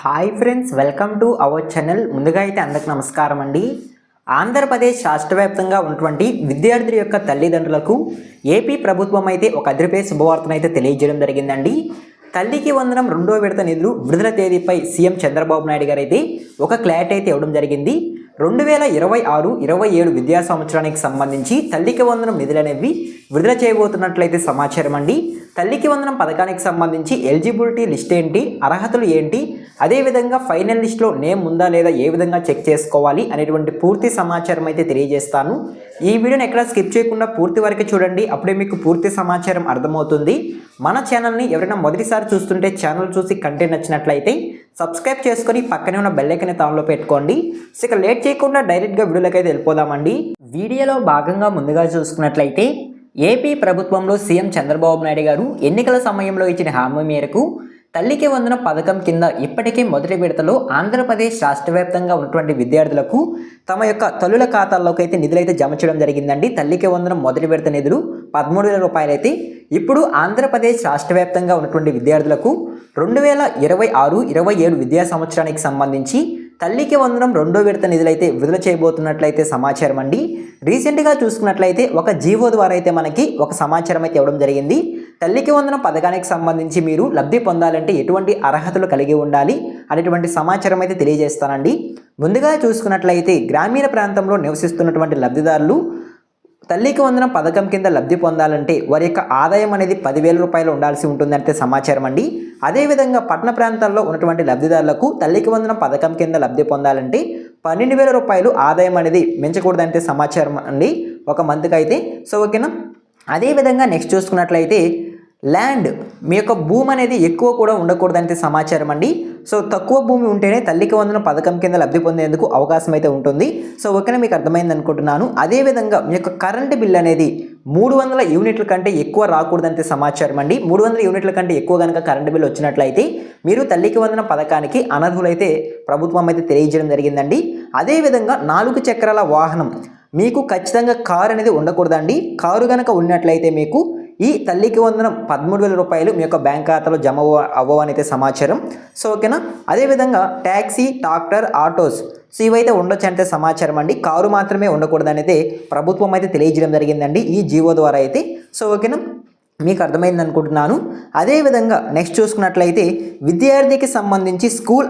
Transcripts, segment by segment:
Hi friends, welcome to our channel. ముందుగా అయితే అందరికి నమస్కారం అండి. ఆంధ్రప్రదేశ్ రాష్ట్ర వ్యాప్తంగా ఉన్నటువంటి విద్యార్థుల యొక్క తల్లిదండ్రులకు ఏపీ ప్రభుత్వం అయితే ఒక అదిరిపే శుభవార్తను అయితే తెలియజేయడం జరిగిందండి. తల్లికి వందనం రెండో విడత నిధులు విడుదల తేదీపై సీఎం చంద్రబాబు నాయుడు గారు అయితే ఒక క్లారిటీ అయితే ఇవ్వడం జరిగింది. 2026-27 విద్యా సంవత్సరానికి సంబంధించి తల్లికి వందనం నిధులు అనేవి విడుదల చేయబోతున్నట్లయితే సమాచారం అండి. తల్లికి వందనం పథకానికి సంబంధించి ఎలిజిబిలిటీ లిస్ట్ ఏంటి, అర్హతలు ఏంటి, అదేవిధంగా ఫైనల్ లిస్ట్లో నేమ్ ఉందా లేదా, ఏ విధంగా చెక్ చేసుకోవాలి అనేటువంటి పూర్తి సమాచారం అయితే తెలియజేస్తాను. ఈ వీడియోని ఎక్కడ స్కిప్ చేయకుండా పూర్తి వరకు చూడండి, అప్పుడే మీకు పూర్తి సమాచారం అర్థమవుతుంది. మన ఛానల్ని ఎవరైనా మొదటిసారి చూస్తుంటే ఛానల్ చూసి కంటెంట్ నచ్చినట్లయితే సబ్స్క్రైబ్ చేసుకొని పక్కనే ఉన్న బెల్ ఐకాన్ ఆన్లో పెట్టుకోండి. ఇక లేట్ చేయకుండా డైరెక్ట్గా వీడియోలోకి అయితే వెళ్ళిపోదామండి. వీడియోలో భాగంగా ముందుగా చూసుకున్నట్లయితే ఏపీ ప్రభుత్వంలో సీఎం చంద్రబాబు నాయుడు గారు ఎన్నికల సమయంలో ఇచ్చిన హామీ మేరకు తల్లికి వందనం పథకం కింద ఇప్పటికే మొదటి విడతలో ఆంధ్రప్రదేశ్ రాష్ట్ర వ్యాప్తంగా ఉన్నటువంటి విద్యార్థులకు తమ యొక్క తల్లుల ఖాతాల్లోకి అయితే నిధులు అయితే జమ చేయడం జరిగిందండి. తల్లికి వందనం మొదటి విడత నిధులు 13,000 రూపాయలు అయితే ఇప్పుడు ఆంధ్రప్రదేశ్ రాష్ట్ర వ్యాప్తంగా ఉన్నటువంటి విద్యార్థులకు 2026-27 విద్యా సంవత్సరానికి సంబంధించి తల్లికి వందనం రెండో విడత నిధులైతే విడుదల చేయబోతున్నట్లయితే సమాచారం అండి. రీసెంట్గా చూసుకున్నట్లయితే ఒక జీవో ద్వారా అయితే మనకి ఒక సమాచారం అయితే ఇవ్వడం జరిగింది. తల్లికి వందనం పథకానికి సంబంధించి మీరు లబ్ధి పొందాలంటే ఎటువంటి అర్హతలు కలిగి ఉండాలి అనేటువంటి సమాచారం అయితే తెలియజేస్తానండి. ముందుగా చూసుకున్నట్లయితే గ్రామీణ ప్రాంతంలో నివసిస్తున్నటువంటి లబ్ధిదారులు తల్లికి వందనం పథకం కింద లబ్ధి పొందాలంటే వారి యొక్క ఆదాయం అనేది 10,000 రూపాయలు ఉండాల్సి ఉంటుందంటే సమాచారం అండి. అదేవిధంగా పట్టణ ప్రాంతాల్లో ఉన్నటువంటి లబ్ధిదారులకు తల్లికి వందనం పథకం కింద లబ్ధి పొందాలంటే 12,000 రూపాయలు ఆదాయం అనేది మించకూడదంటే సమాచారం అండి ఒక మంత్కి అయితే. సో ఓకేనా. అదేవిధంగా నెక్స్ట్ చూసుకున్నట్లయితే ల్యాండ్, మీ యొక్క భూమి అనేది ఎక్కువ కూడా ఉండకూడదంటే సమాచారం అండి. సో తక్కువ భూమి ఉంటేనే తల్లికి వందనం పథకం కింద లబ్ధి పొందేందుకు అవకాశం అయితే ఉంటుంది. సో ఓకేనా, మీకు అర్థమైంది అనుకుంటున్నాను. అదేవిధంగా మీ యొక్క కరెంటు బిల్ అనేది 300 యూనిట్ల కంటే ఎక్కువ రాకూడదంటే సమాచారం అండి. 300 యూనిట్ల కంటే ఎక్కువ కనుక కరెంటు బిల్ వచ్చినట్లయితే మీరు తల్లికి వందనం పథకానికి అనర్హులైతే ప్రభుత్వం అయితే తెలియజేయడం జరిగిందండి. అదేవిధంగా 4 చక్రాల వాహనం మీకు ఖచ్చితంగా కారు అనేది ఉండకూడదండి. కారు కనుక ఉన్నట్లయితే మీకు ఈ తల్లికి వందనం 13,000 రూపాయలు మీ యొక్క బ్యాంక్ ఖాతాలో జమ అవ్వవని అయితే సమాచారం. సో ఓకేనా. అదేవిధంగా ట్యాక్సీ, ట్రాక్టర్, ఆటోస్ సో ఇవైతే ఉండొచ్చు అంటే సమాచారం అండి. కారు మాత్రమే ఉండకూడదని అయితే ప్రభుత్వం అయితే తెలియజేయడం జరిగిందండి ఈ జీవో ద్వారా అయితే. సో ఓకేనా, మీకు అర్థమైంది అనుకుంటున్నాను. అదేవిధంగా నెక్స్ట్ చూసుకున్నట్లయితే విద్యార్థికి సంబంధించి స్కూల్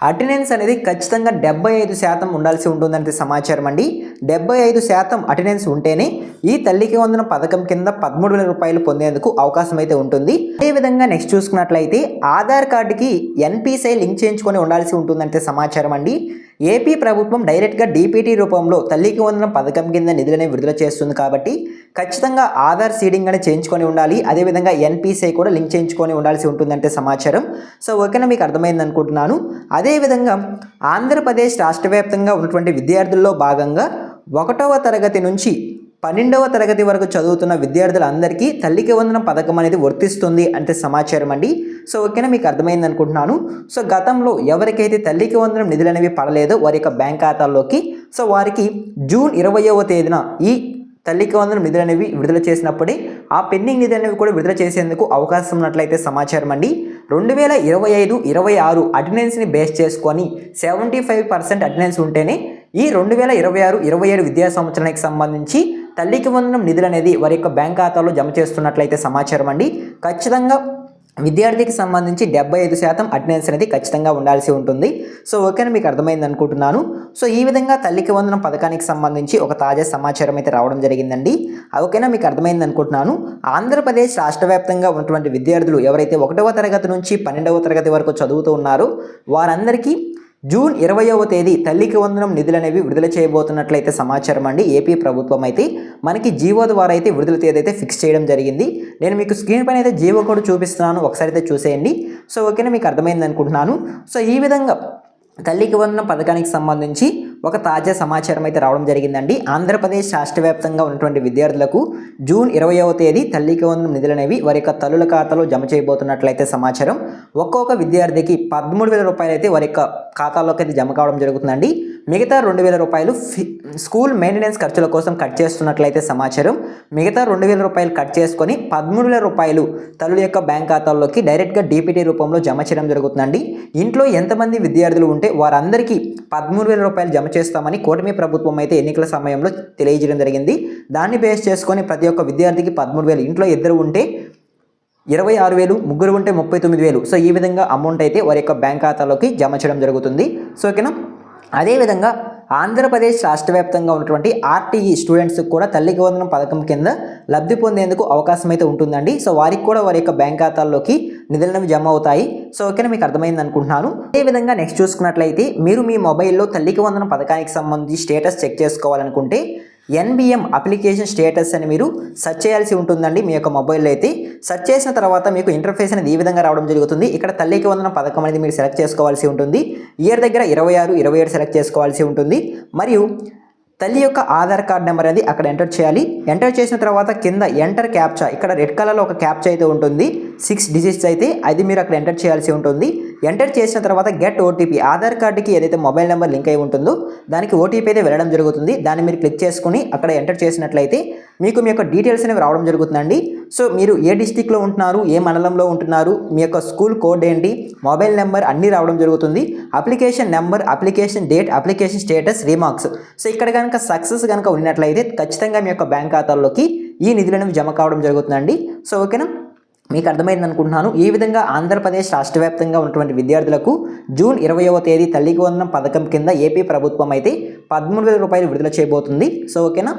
అటెండెన్స్ అనేది ఖచ్చితంగా 75% ఉండాల్సి ఉంటుందంటే సమాచారం అండి. 75% అటెండెన్స్ ఉంటేనే ఈ తల్లికి వందనం పథకం కింద 13,000 రూపాయలు పొందేందుకు అవకాశం అయితే ఉంటుంది. అదేవిధంగా నెక్స్ట్ చూసుకున్నట్లయితే ఆధార్ కార్డుకి ఎన్పిసిఐ లింక్ చేయించుకొని ఉండాల్సి ఉంటుందంటే సమాచారం అండి. ఏపీ ప్రభుత్వం డైరెక్ట్గా డీపీటీ రూపంలో తల్లికి వందనం పథకం కింద నిధులనే విడుదల చేస్తుంది కాబట్టి ఖచ్చితంగా ఆధార్ సీడింగ్ అనేది చేయించుకొని ఉండాలి. అదేవిధంగా ఎన్పిసిఐ కూడా లింక్ చేయించుకొని ఉండాల్సి ఉంటుందంటే సమాచారం. సో ఓకేనా, మీకు అర్థమైంది అనుకుంటున్నాను. అదేవిధంగా ఆంధ్రప్రదేశ్ రాష్ట్ర వ్యాప్తంగా ఉన్నటువంటి విద్యార్థుల్లో భాగంగా 1వ తరగతి నుంచి 12వ తరగతి వరకు చదువుతున్న విద్యార్థులందరికీ తల్లికి వందనం పథకం అనేది వర్తిస్తుంది అంటే సమాచారం అండి. సో ఓకేనా, మీకు అర్థమైంది అనుకుంటున్నాను. సో గతంలో ఎవరికైతే తల్లికి వందనం నిధులు అనేవి పడలేదో వారి యొక్క బ్యాంక్ ఖాతాల్లోకి సో వారికి జూన్ 20వ తేదీన ఈ తల్లికి వందనం నిధులు అనేవి విడుదల చేసినప్పుడే ఆ పెండింగ్ నిధులు అనేవి కూడా విడుదల చేసేందుకు అవకాశం ఉన్నట్లయితే సమాచారం అండి. 2025-26 అటెండెన్స్ని బేస్ చేసుకొని 75% అటెండెన్స్ ఉంటేనే ఈ 2026-27 విద్యా సంవత్సరానికి సంబంధించి తల్లికి వందనం నిధులు అనేది వారి యొక్క బ్యాంక్ ఖాతాలో జమ చేస్తున్నట్లయితే సమాచారం అండి. ఖచ్చితంగా విద్యార్థికి సంబంధించి 75% అటెండెన్స్ అనేది ఖచ్చితంగా ఉండాల్సి ఉంటుంది. సో ఓకేనా, మీకు అర్థమైంది అనుకుంటున్నాను. సో ఈ విధంగా తల్లికి వందనం పథకానికి సంబంధించి ఒక తాజా సమాచారం అయితే రావడం జరిగిందండి. ఓకేనా, మీకు అర్థమైంది అనుకుంటున్నాను. ఆంధ్రప్రదేశ్ రాష్ట్ర వ్యాప్తంగా ఉన్నటువంటి విద్యార్థులు ఎవరైతే 1వ తరగతి నుంచి 12వ తరగతి వరకు చదువుతూ ఉన్నారో వారందరికీ జూన్ 20వ తేదీ తల్లికి వందనం నిధులు అనేవి విడుదల చేయబోతున్నట్లయితే సమాచారం అండి. ఏపీ ప్రభుత్వం అయితే మనకి జీవో ద్వారా అయితే విడుదల తేదీ అయితే ఫిక్స్ చేయడం జరిగింది. నేను మీకు స్క్రీన్ పైన అయితే జీవో కూడా చూపిస్తున్నాను, ఒకసారి అయితే చూసేయండి. సో ఓకేనా, మీకు అర్థమైంది అనుకుంటున్నాను. సో ఈ విధంగా తల్లికి వందనం పథకానికి సంబంధించి ఒక తాజా సమాచారం అయితే రావడం జరిగిందండి. ఆంధ్రప్రదేశ్ రాష్ట్ర వ్యాప్తంగా ఉన్నటువంటి విద్యార్థులకు జూన్ 20వ తేదీ తల్లికి వందనం నిధులు అనేవి వారి యొక్క తల్లుల ఖాతాలో జమ చేయబోతున్నట్లయితే సమాచారం. ఒక్కొక్క విద్యార్థికి 13,000 రూపాయలు అయితే వారి యొక్క ఖాతాల్లోకి అయితే జమ కావడం జరుగుతుందండి. మిగతా 2,000 రూపాయలు స్కూల్ మెయింటెనెన్స్ ఖర్చుల కోసం కట్ చేస్తున్నట్లయితే సమాచారం. మిగతా 2,000 రూపాయలు కట్ చేసుకొని 13,000 రూపాయలు తల్లుల యొక్క బ్యాంక్ ఖాతాల్లోకి డైరెక్ట్గా డీపీటీ రూపంలో జమ చేయడం జరుగుతుందండి. ఇంట్లో ఎంతమంది విద్యార్థులు ఉంటే వారందరికీ 13,000 రూపాయలు జమ చేస్తామని కూటమి ప్రభుత్వం అయితే ఎన్నికల సమయంలో తెలియజేయడం జరిగింది. దాన్ని బేస్ చేసుకొని ప్రతి ఒక్క విద్యార్థికి 13,000, ఇంట్లో ఇద్దరు ఉంటే 26,000, ముగ్గురు ఉంటే 39,000. సో ఈ విధంగా అమౌంట్ అయితే వారి యొక్క బ్యాంక్ ఖాతాలోకి జమ చేయడం జరుగుతుంది. సో ఓకేనా. అదేవిధంగా ఆంధ్రప్రదేశ్ రాష్ట్ర వ్యాప్తంగా ఉన్నటువంటి ఆర్టీఈ స్టూడెంట్స్కి కూడా తల్లికి వందనం పథకం కింద లబ్ధి పొందేందుకు అవకాశం అయితే ఉంటుందండి. సో వారికి కూడా వారి యొక్క బ్యాంక్ ఖాతాల్లోకి నిధులను జమ అవుతాయి. సో ఓకేనా, మీకు అర్థమైంది అనుకుంటున్నాను. అదేవిధంగా నెక్స్ట్ చూసుకున్నట్లయితే మీరు మీ మొబైల్లో తల్లికి వందనం పథకానికి సంబంధించి స్టేటస్ చెక్ చేసుకోవాలనుకుంటే NBM అప్లికేషన్ స్టేటస్ అని మీరు సెర్చ్ చేయాల్సి ఉంటుందండి. మీ యొక్క మొబైల్లో అయితే సెర్చ్ చేసిన తర్వాత మీకు ఇంటర్ఫేస్ అనేది ఈ విధంగా రావడం జరుగుతుంది. ఇక్కడ తల్లికి వందనం పథకం అనేది మీరు సెలెక్ట్ చేసుకోవాల్సి ఉంటుంది. ఇయర్ దగ్గర 26, 27 సెలెక్ట్ చేసుకోవాల్సి ఉంటుంది. మరియు తల్లి యొక్క ఆధార్ కార్డ్ నెంబర్ అనేది అక్కడ ఎంటర్ చేయాలి. ఎంటర్ చేసిన తర్వాత కింద ఎంటర్ క్యాప్చా, ఇక్కడ రెడ్ కలర్లో ఒక క్యాప్చా అయితే ఉంటుంది, 6 డిజిట్స్ అయితే, అది మీరు అక్కడ ఎంటర్ చేయాల్సి ఉంటుంది. ఎంటర్ చేసిన తర్వాత గెట్ ఓటీపీ, ఆధార్ కార్డుకి ఏదైతే మొబైల్ నెంబర్ లింక్ అయి ఉంటుందో దానికి ఓటీపీ అయితే వెళ్ళడం జరుగుతుంది. దాన్ని మీరు క్లిక్ చేసుకుని అక్కడ ఎంటర్ చేసినట్లయితే మీకు మీ యొక్క డీటెయిల్స్ అనేవి రావడం జరుగుతుందండి. సో మీరు ఏ డిస్టిక్లో ఉంటున్నారు, ఏ మండలంలో ఉంటున్నారు, మీ యొక్క స్కూల్ కోడ్ ఏంటి, మొబైల్ నెంబర్ అన్నీ రావడం జరుగుతుంది. Application number, application date, application status, remarks. So ఇక్కడ కనుక సక్సెస్ కనుక ఉన్నట్లయితే ఖచ్చితంగా మీ యొక్క బ్యాంక్ ఖాతాల్లోకి ఈ నిధులను జమ కావడం జరుగుతుందండి. సో ఓకేనా, మీకు అర్థమైంది అనుకుంటున్నాను. ఈ విధంగా ఆంధ్రప్రదేశ్ రాష్ట్ర వ్యాప్తంగా ఉన్నటువంటి విద్యార్థులకు జూన్ 20వ తేదీ తల్లికి వందనం పథకం కింద ఏపీ ప్రభుత్వం అయితే 13,000 రూపాయలు విడుదల చేయబోతుంది. సో ఓకేనా.